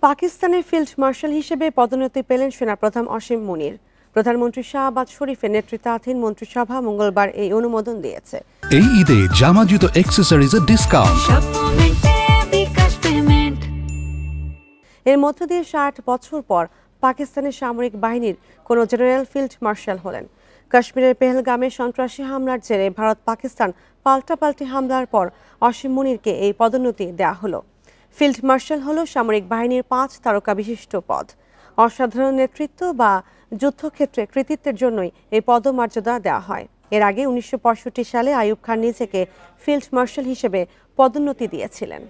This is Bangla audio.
পাকিস্তানের ফিল্ড মার্শাল হিসেবে পদোন্নতি পেলেন সেনাপ্রধান অসীম মুনির। প্রধানমন্ত্রী শাহবাজ শরীফের নেতৃত্বাধীন মন্ত্রিসভা মঙ্গলবার এই অনুমোদন দিয়েছে। এই ঈদে জামা জুতো অ্যাক্সেসরিজের ডিসকাউন্ট। এর মধ্য দিয়ে ৬০ বছর পর পাকিস্তানের সামরিক বাহিনীর কোন জেনারেল ফিল্ড মার্শাল হলেন। কাশ্মীরের পেহেলগামে সন্ত্রাসী হামলার জেরে ভারত পাকিস্তান পাল্টাপাল্টি হামলার পর অসীম মুনিরকে এই পদোন্নতি দেওয়া হলো। ফিল্ড মার্শাল হল সামরিক বাহিনীর ৫ তারকা বিশিষ্ট পদ। অসাধারণ নেতৃত্ব বা যুদ্ধক্ষেত্রে কৃতিত্বের জন্যই এই পদমর্যাদা দেওয়া হয়। এর আগে ১৯৬৫ সালে আইয়ুব খান নিজেকে ফিল্ড মার্শাল হিসেবে পদোন্নতি দিয়েছিলেন।